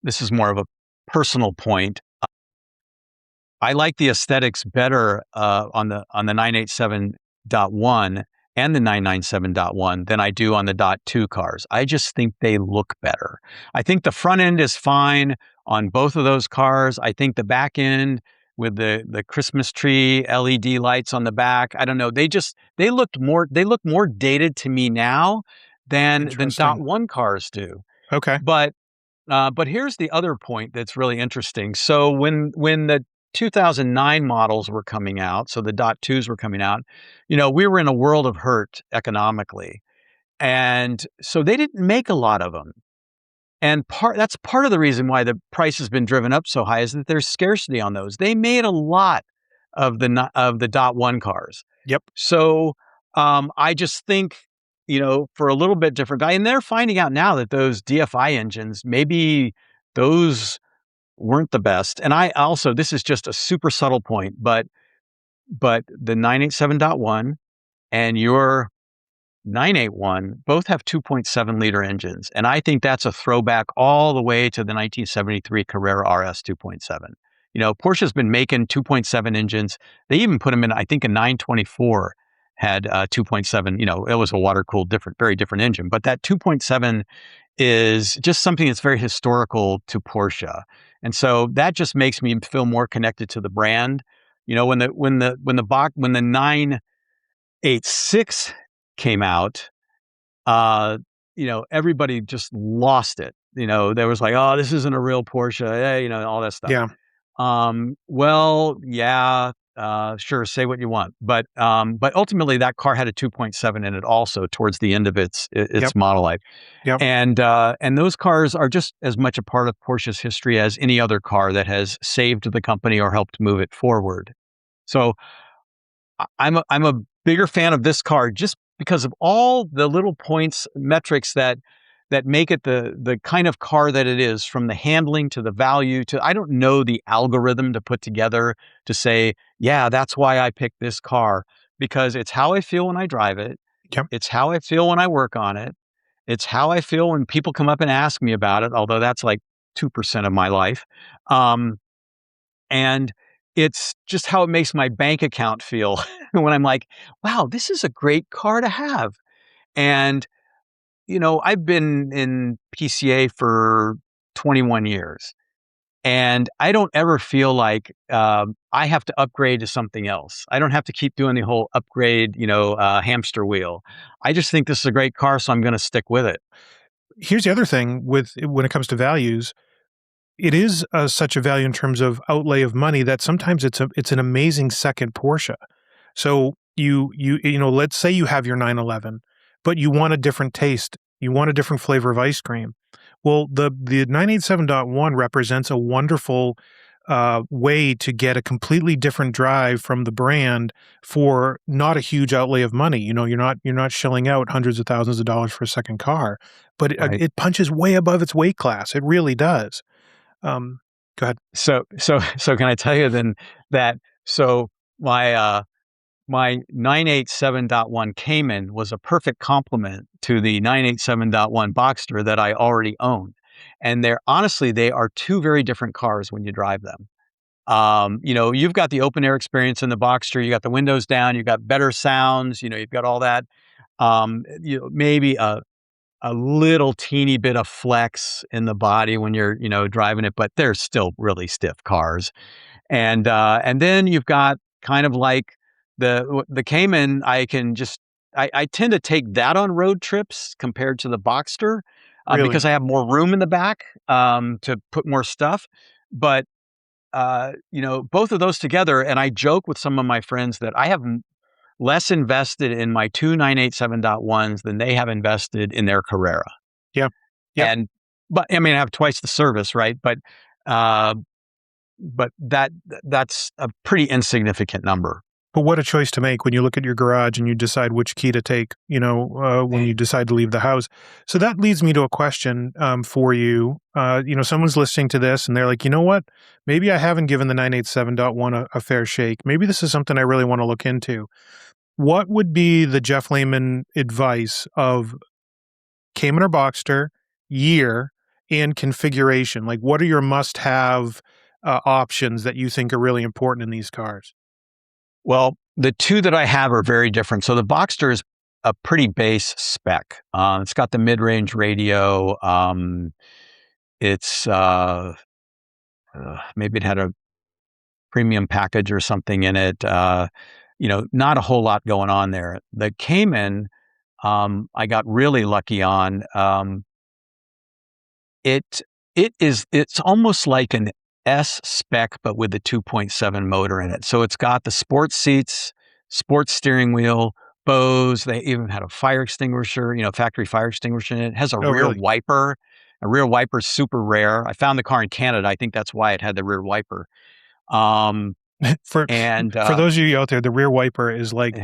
this is more of a personal point. I like the aesthetics better on the 987.1 and the 997.1 than I do on the dot two cars. I just think they look better. I think the front end is fine on both of those cars. I think the back end with the Christmas tree LED lights on the back, I don't know. They look more dated to me now than dot
Interesting.
one cars do.
Okay.
But here's the other point that's really interesting. So when the 2009 models were coming out, so the dot twos were coming out, we were in a world of hurt economically, and so they didn't make a lot of them. And that's part of the reason why the price has been driven up so high is that there's scarcity on those. They made a lot of the dot one cars.
Yep.
So I just think, for a little bit different guy, and they're finding out now that those DFI engines, maybe those weren't the best. And I also, this is just a super subtle point, but the 987.1 and your 981 both have 2.7 liter engines. And I think that's a throwback all the way to the 1973 Carrera RS 2.7. Porsche's been making 2.7 engines. They even put them in, I think a 924 had 2.7, it was a water-cooled, very different engine. But that 2.7 is just something that's very historical to Porsche. And so that just makes me feel more connected to the brand. When the 986 came out, everybody just lost it. There was like, oh, this isn't a real Porsche, all that stuff.
Yeah.
Well, yeah, sure, say what you want, but ultimately that car had a 2.7 in it also towards the end of its
Yep.
model life,
Yep.
and those cars are just as much a part of Porsche's history as any other car that has saved the company or helped move it forward. So I'm a bigger fan of this car just because of all the little points, metrics that make it the kind of car that it is, from the handling to the value to, I don't know the algorithm to put together to say, yeah, that's why I picked this car, because it's how I feel when I drive it.
Yep.
It's how I feel when I work on it. It's how I feel when people come up and ask me about it, although that's like 2% of my life. And it's just how it makes my bank account feel when I'm like, wow, this is a great car to have. And, I've been in PCA for 21 years, and I don't ever feel like I have to upgrade to something else. I don't have to keep doing the whole upgrade, hamster wheel. I just think this is a great car, so I'm going to stick with it.
Here's the other thing when it comes to values. It is such a value in terms of outlay of money that sometimes it's an amazing second Porsche. So let's say you have your 911, but you want a different taste. You want a different flavor of ice cream. Well, the 987.1 represents a wonderful way to get a completely different drive from the brand for not a huge outlay of money. You're not shelling out hundreds of thousands of dollars for a second car, but
Right.
it punches way above its weight class. It really does. Um, Go ahead.
So can I tell you then that, so my 987.1 Cayman was a perfect complement to the 987.1 Boxster that I already owned. And they are two very different cars when you drive them. You've got the open air experience in the Boxster, you got the windows down, you've got better sounds, you've got all that. Maybe a little teeny bit of flex in the body when you're, driving it, but they're still really stiff cars. And then you've got kind of like the Cayman. I tend to take that on road trips compared to the Boxster,
Really?
because I have more room in the back to put more stuff. But both of those together, and I joke with some of my friends that I have less invested in my two 987.1s than they have invested in their Carrera.
Yeah. Yep.
And, but I mean, I have twice the service, right? Uh, but that's a pretty insignificant number.
But what a choice to make when you look at your garage and you decide which key to take, when you decide to leave the house. So that leads me to a question for you. Someone's listening to this and they're like, you know what? Maybe I haven't given the 987.1 a fair shake. Maybe this is something I really want to look into. What would be the Jeff Lehman advice of Cayman or Boxster, year, and configuration? Like, what are your must-have options that you think are really important in these cars?
Well, the two that I have are very different. So the Boxster is a pretty base spec. It's got the mid-range radio. It's maybe it had a premium package or something in it. Not a whole lot going on there. The Cayman, I got really lucky on. It's almost like an S spec, but with the 2.7 motor in it. So it's got the sports seats, sports steering wheel, Bose. They even had a fire extinguisher, factory fire extinguisher in it. It has a rear
Really?
wiper. A rear wiper is super rare. I found the car in Canada. I think that's why it had the rear wiper.
For those of you out there, the rear wiper is like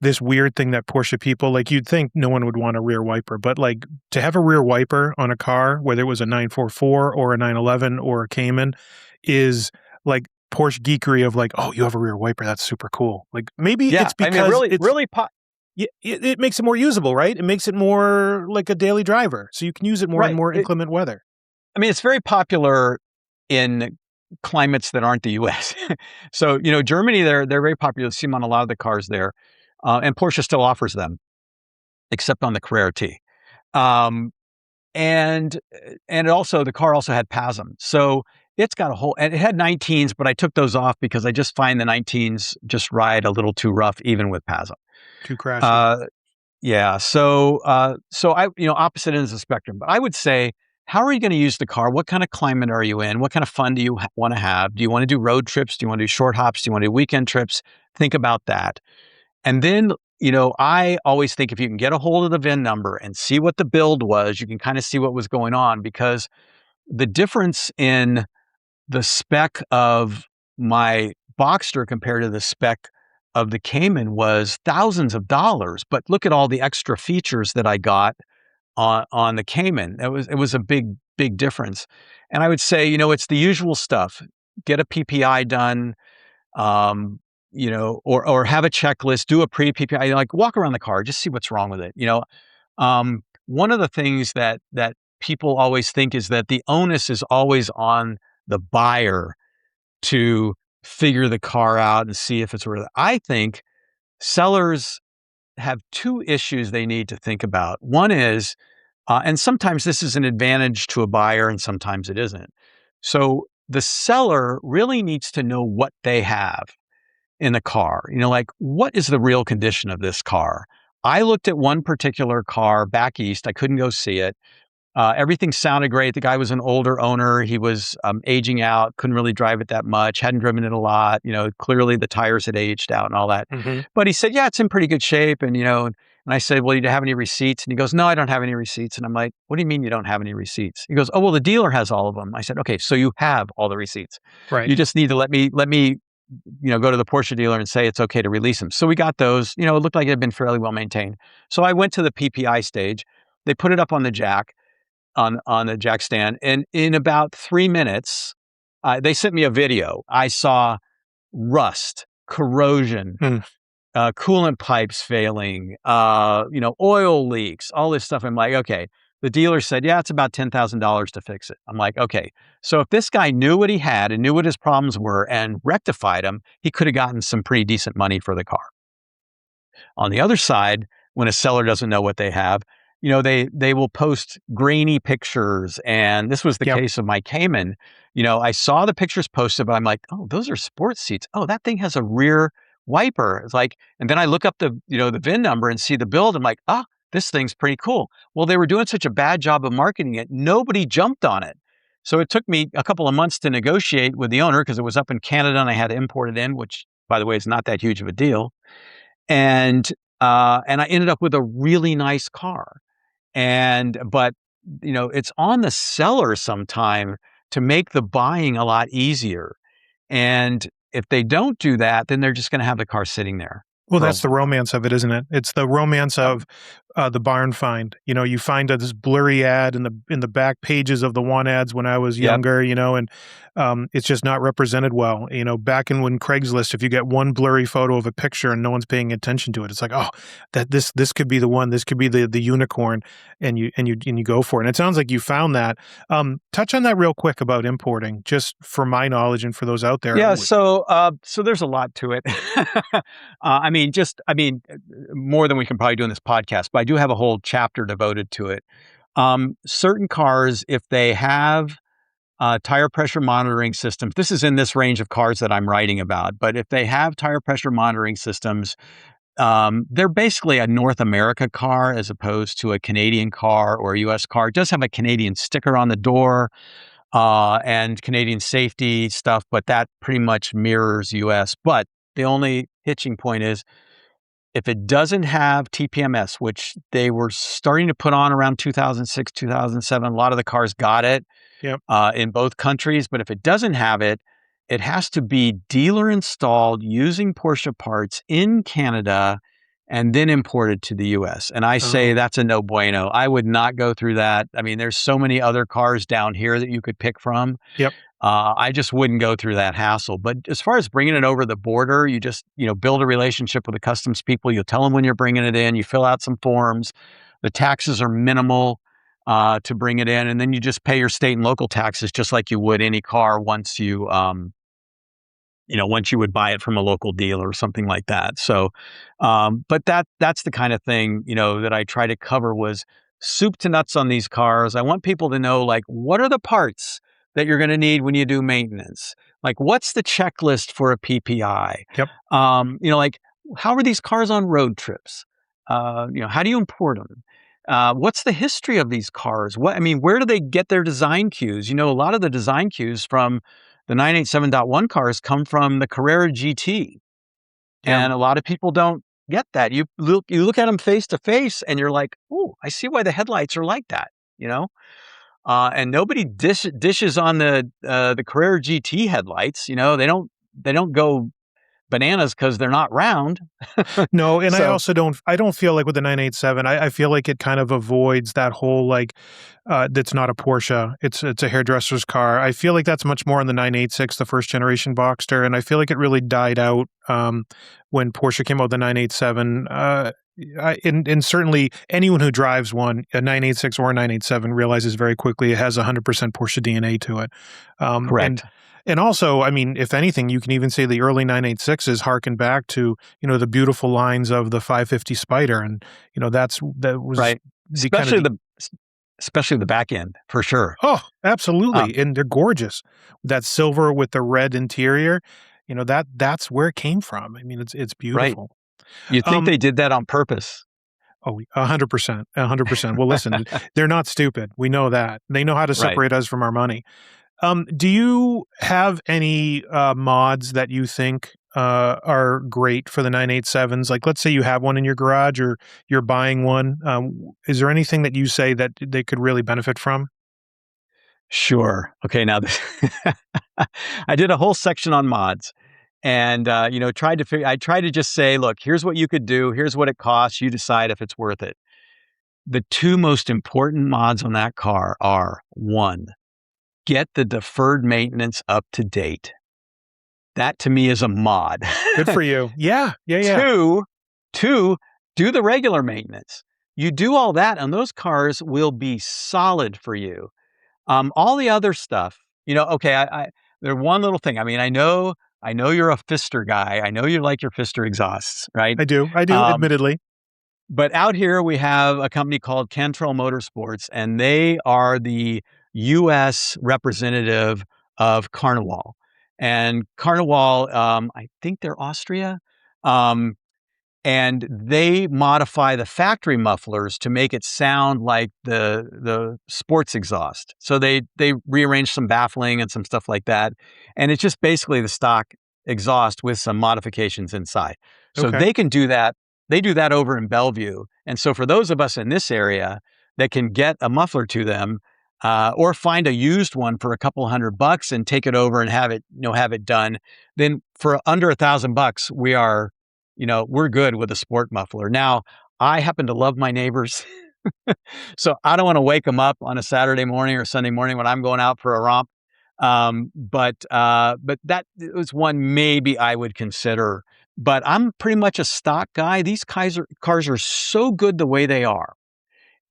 this weird thing that Porsche people, like, you'd think no one would want a rear wiper, but like to have a rear wiper on a car, whether it was a 944 or a 911 or a Cayman, is like Porsche geekery of like, oh, you have a rear wiper, that's super cool. Like maybe it's because it makes it more usable, right? It makes it more like a daily driver, so you can use it more in more inclement weather.
I mean, it's very popular in climates that aren't the U.S. So, Germany, they're very popular. You see them on a lot of the cars there. And Porsche still offers them, except on the Carrera T. And the car also had PASM. So it's got and it had 19s, but I took those off because I just find the 19s just ride a little too rough, even with PASM.
Too crashy.
Yeah. So opposite ends of the spectrum. But I would say, how are you going to use the car? What kind of climate are you in? What kind of fun do you want to have? Do you want to do road trips? Do you want to do short hops? Do you want to do weekend trips? Think about that. And then, I always think if you can get a hold of the VIN number and see what the build was, you can kind of see what was going on, because the difference in the spec of my Boxster compared to the spec of the Cayman was thousands of dollars. But look at all the extra features that I got on the Cayman. It was a big, big difference. And I would say, it's the usual stuff. Get a PPI done, or have a checklist, do a pre-PPI, like walk around the car, just see what's wrong with it. One of the things that people always think is that the onus is always on the buyer to figure the car out and see if it's worth it. I think sellers have two issues they need to think about. One is, and sometimes this is an advantage to a buyer and sometimes it isn't. So the seller really needs to know what they have in the car. Like, what is the real condition of this car? I looked at one particular car back east. I couldn't go see it. Everything sounded great. The guy was an older owner. He was aging out, couldn't really drive it that much, hadn't driven it a lot. Clearly the tires had aged out and all that.
Mm-hmm.
But he said, yeah, it's in pretty good shape. And, and I said, well, do you have any receipts? And he goes, no, I don't have any receipts. And I'm like, what do you mean you don't have any receipts? He goes, oh, well, the dealer has all of them. I said, okay, so you have all the receipts.
Right.
You just need to let me go to the Porsche dealer and say it's okay to release them. So we got those. It looked like it had been fairly well maintained. So I went to the PPI stage. They put it up on the jack, on the jack stand, and in about 3 minutes, they sent me a video. I saw rust, corrosion, coolant pipes failing, oil leaks, all this stuff. I'm like, okay. The dealer said, yeah, it's about $10,000 to fix it. I'm like, okay. So if this guy knew what he had and knew what his problems were and rectified them, he could have gotten some pretty decent money for the car. On the other side, when a seller doesn't know what they have, they will post grainy pictures. And this was the case of my Cayman. I saw the pictures posted, but I'm like, oh, those are sports seats. Oh, that thing has a rear wiper. It's like, and then I look up the VIN number and see the build. I'm like, this thing's pretty cool. Well, they were doing such a bad job of marketing it. Nobody jumped on it. So it took me a couple of months to negotiate with the owner because it was up in Canada and I had to import it in, which, by the way, is not that huge of a deal. and I ended up with a really nice car. But it's on the seller sometime to make the buying a lot easier. And if they don't do that, then they're just going to have the car sitting there
Well,
for a
that's the
while.
romance of it, isn't it? It's the romance
Yep.
of the barn find. You find this blurry ad in the back pages of the want ads when I was
Yep.
younger, and it's just not represented well. Back in when Craigslist, if you get one blurry photo of a picture and no one's paying attention to it, it's like, oh, that this could be the one. This could be the unicorn, and you go for it. And it sounds like you found that. Touch on that real quick about importing, just for my knowledge and for those out there.
Yeah. So there's a lot to it. More than we can probably do in this podcast, but I do have a whole chapter devoted to it. Certain cars, if they have tire pressure monitoring systems, this is in this range of cars that I'm writing about, but if they have tire pressure monitoring systems, they're basically a North America car as opposed to a Canadian car or a US car. It does have a Canadian sticker on the door and Canadian safety stuff, but that pretty much mirrors US. But the only hitching point is if it doesn't have TPMS, which they were starting to put on around 2006, 2007, a lot of the cars got it
Yep.
in both countries. But if it doesn't have it, it has to be dealer installed using Porsche parts in Canada and then imported to the US. And I say
Oh,
that's a no bueno. I would not go through that. I mean, there's so many other cars down here that you could pick from.
yep.
I just wouldn't go through that hassle. But as far as bringing it over the border, you just, build a relationship with the customs people. You'll tell them when you're bringing it in. You fill out some forms. The taxes are minimal to bring it in. And then you just pay your state and local taxes just like you would any car once you would buy it from a local dealer or something like that. So, but that's the kind of thing, that I try to cover was soup to nuts on these cars. I want people to know, like, what are the parts that you're going to need when you do maintenance? Like, what's the checklist for a PPI?
Yep.
Like, how are these cars on road trips? How do you import them? What's the history of these cars? Where do they get their design cues? A lot of the design cues from the 987.1 cars come from the Carrera GT.
Yeah.
And a lot of people don't get that. You look at them face to face and you're like, oh, I see why the headlights are like that, and nobody dishes on the Carrera GT headlights. They don't go bananas because they're not round.
No, and
So
I don't feel like with the 987, I feel like it kind of avoids that whole like that's not a Porsche. It's a hairdresser's car. I feel like that's much more on the 986, the first generation Boxster, and I feel like it really died out when Porsche came out with the 987. And certainly anyone who drives one, a 986 or a 987, realizes very quickly it has 100% Porsche DNA to it. Um, and
correct.
and also, if anything, you can even say the early 986s harken back to, the beautiful lines of the 550 Spider. And, that was
Right.
the kind of,
Especially the back end for sure.
oh, absolutely.
Um,
And they're gorgeous. That silver with the red interior, that's where it came from. It's
right.
beautiful.
You think
Um,
they did that on purpose?
oh, 100%, 100%. Well, listen, they're not stupid. We know that. They know how to
Right.
separate us from our money. Do you have any mods that you think are great for the 987s? Like, let's say you have one in your garage or you're buying one. Is there anything that you say that they could really benefit from?
Sure. Okay. Now, I did a whole section on mods, and I tried to just say, look, here's what you could do. Here's what it costs. You decide if it's worth it. The two most important mods on that car are: one, get the deferred maintenance up to date. That to me is a mod.
Good for you. Yeah, yeah, yeah.
Two, do the regular maintenance. You do all that, and those cars will be solid for you. All the other stuff, okay, there's one little thing. I know you're a Fister guy. I know you like your Fister exhausts, right?
I do,
Um,
admittedly.
but out here we have a company called Cantrell Motorsports, and they are the U.S. representative of Carniwal. And Carniwal, I think they're Austria. Um, and they modify the factory mufflers to make it sound like the sports exhaust. So they rearrange some baffling and some stuff like that, and it's just basically the stock exhaust with some modifications inside. So
Okay.
they can do that. They do that over in Bellevue. And so for those of us in this area that can get a muffler to them, or find a used one for a couple $100 and take it over and have it done, then for under $1,000, we're good with a sport muffler. Now, I happen to love my neighbors. So I don't want to wake them up on a Saturday morning or Sunday morning when I'm going out for a romp. But that was one maybe I would consider. But I'm pretty much a stock guy. These cars are so good the way they are.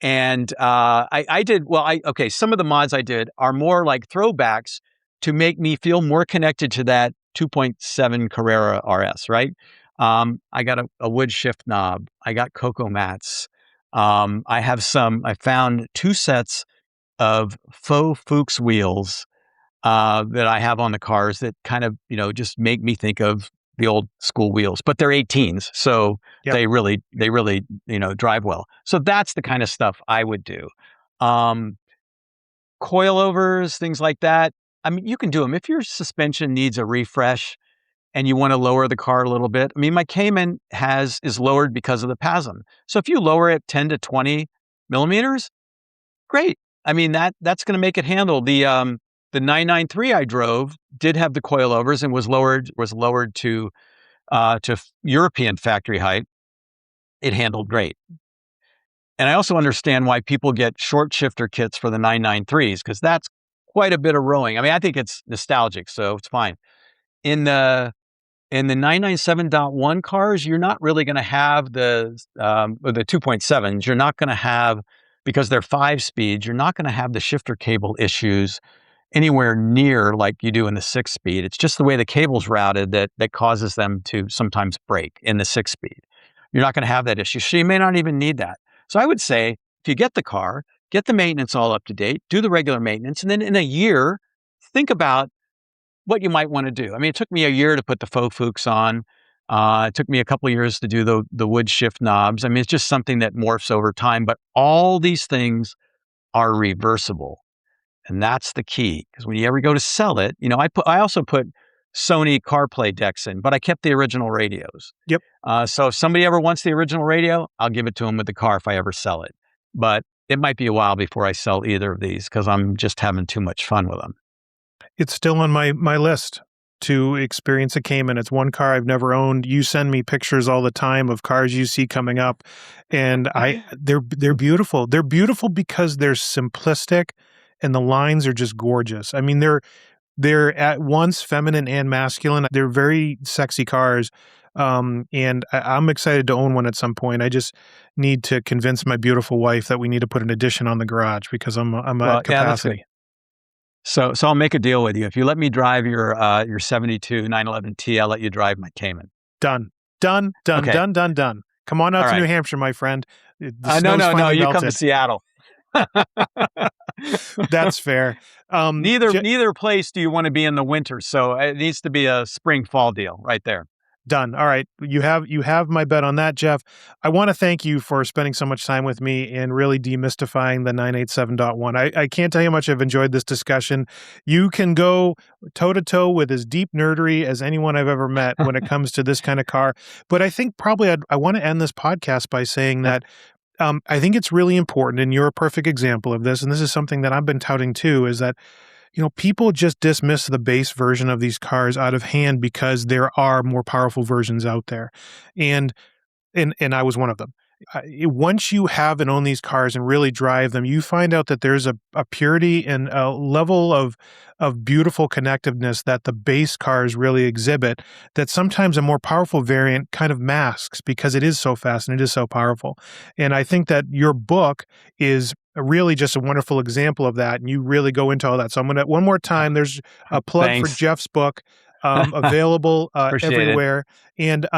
And some of the mods I did are more like throwbacks to make me feel more connected to that 2.7 Carrera RS, right? I got a wood shift knob. I got cocoa mats. I found 2 sets of faux Fuchs wheels that I have on the cars that kind of, just make me think of the old school wheels, but they're 18s. So
Yep.
they really, drive well. So that's the kind of stuff I would do. Coilovers, things like that. I mean, you can do them. If your suspension needs a refresh and you want to lower the car a little bit. I mean, my Cayman is lowered because of the PASM. So if you lower it 10 to 20 millimeters, great. I mean, that's going to make it handle. The 993 I drove did have the coilovers and was lowered to European factory height. It handled great. And I also understand why people get short shifter kits for the 993s, because that's quite a bit of rowing. I mean, I think it's nostalgic, so it's fine. In the 997.1 cars, you're not really going to have the 2.7s. You're not going to have, because they're 5-speeds, you're not going to have the shifter cable issues anywhere near like you do in the 6-speed. It's just the way the cable's routed that causes them to sometimes break in the 6-speed. You're not going to have that issue. So you may not even need that. So I would say, if you get the car, get the maintenance all up to date, do the regular maintenance, and then in a year, think about what you might want to do. I mean, it took me a year to put the faux Fuchs on. It took me a couple of years to do the wood shift knobs. I mean, it's just something that morphs over time, but all these things are reversible. And that's the key, because when you ever go to sell it, I also put Sony CarPlay decks in, but I kept the original radios.
Yep.
So if somebody ever wants the original radio, I'll give it to them with the car if I ever sell it. But it might be a while before I sell either of these because I'm just having too much fun with them.
It's still on my list to experience a Cayman. It's one car I've never owned. You send me pictures all the time of cars you see coming up, and they're beautiful. They're beautiful because they're simplistic, and the lines are just gorgeous. I mean, they're at once feminine and masculine. They're very sexy cars. And I'm excited to own one at some point. I just need to convince my beautiful wife that we need to put an addition on the garage because I'm at capacity.
So I'll make a deal with you. If you let me drive your 72 911T, I'll let you drive my Cayman.
Done. Done.
Okay.
Done. Come on out to New Hampshire, my friend.
No. You come to Seattle.
That's fair.
Neither place do you want to be in the winter, so it needs to be a spring-fall deal right there.
Done. All right. You have my bet on that, Jeff. I want to thank you for spending so much time with me and really demystifying the 987.1. I can't tell you how much I've enjoyed this discussion. You can go toe-to-toe with as deep nerdery as anyone I've ever met when it comes to this kind of car. But I think probably I want to end this podcast by saying that I think it's really important, and you're a perfect example of this, and this is something that I've been touting too, is that people just dismiss the base version of these cars out of hand because there are more powerful versions out there. And I was one of them. Once you have and own these cars and really drive them, you find out that there's a purity and a level of beautiful connectiveness that the base cars really exhibit that sometimes a more powerful variant kind of masks because it is so fast and it is so powerful. And I think that your book is really just a wonderful example of that. And you really go into all that. So I'm going to, one more time, there's a plug for Jeff's book. Available everywhere. And,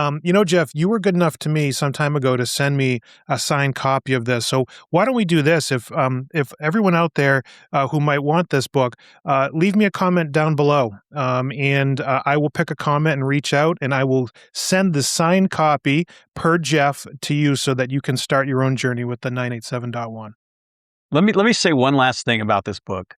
Jeff, you were good enough to me some time ago to send me a signed copy of this. So why don't we do this? If everyone out there who might want this book, leave me a comment down below. And I will pick a comment and reach out, and I will send the signed copy per Jeff to you so that you can start your own journey with the 987.1.
Let me say one last thing about this book.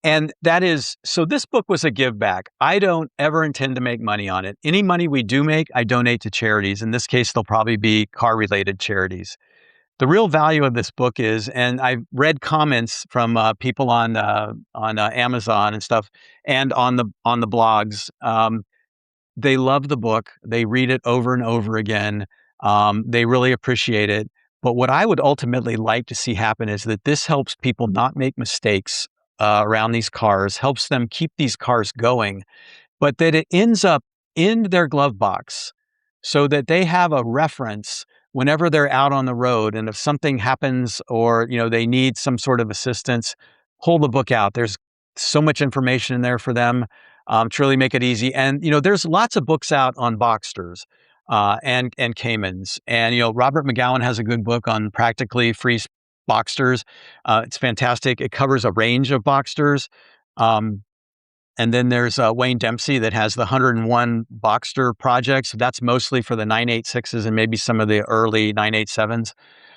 And that is, so this book was a give back. I don't ever intend to make money on it. Any money we do make, I donate to charities. In this case, they'll probably be car related charities. The real value of this book is, and I've read comments from people on Amazon and stuff, and on the blogs. They love the book. They read it over and over again. They really appreciate it. But what I would ultimately like to see happen is that this helps people not make mistakes around these cars, helps them keep these cars going, but that it ends up in their glove box so that they have a reference whenever they're out on the road. And if something happens or, they need some sort of assistance, pull the book out. There's so much information in there for them to really make it easy. And, there's lots of books out on Boxsters and Caymans. And, Robert McGowan has a good book on practically free Boxsters. It's fantastic. It covers a range of Boxsters. And then there's Wayne Dempsey that has the 101 Boxster projects. That's mostly for the 986s and maybe some of the early 987s.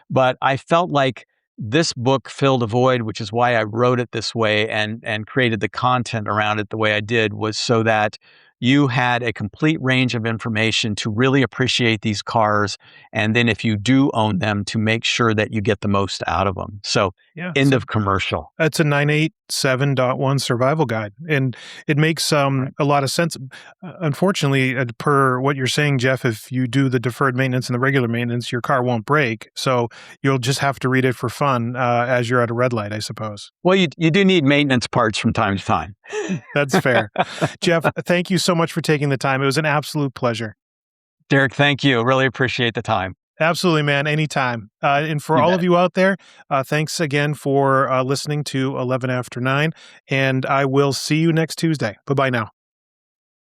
But I felt like this book filled a void, which is why I wrote it this way and created the content around it the way I did, was so that you had a complete range of information to really appreciate these cars. And then if you do own them, to make sure that you get the most out of them. So end of commercial.
That's a 987.1 survival guide. And it makes a lot of sense. Unfortunately, per what you're saying, Jeff, if you do the deferred maintenance and the regular maintenance, your car won't break. So you'll just have to read it for fun as you're at a red light, I suppose.
Well, you do need maintenance parts from time to time.
That's fair. Jeff, thank you so much for taking the time. It was an absolute pleasure.
Derek, thank you. Really appreciate the time.
Absolutely, man. Anytime. And for all of you out there, thanks again for listening to 11 After 9. And I will see you next Tuesday. Bye-bye now.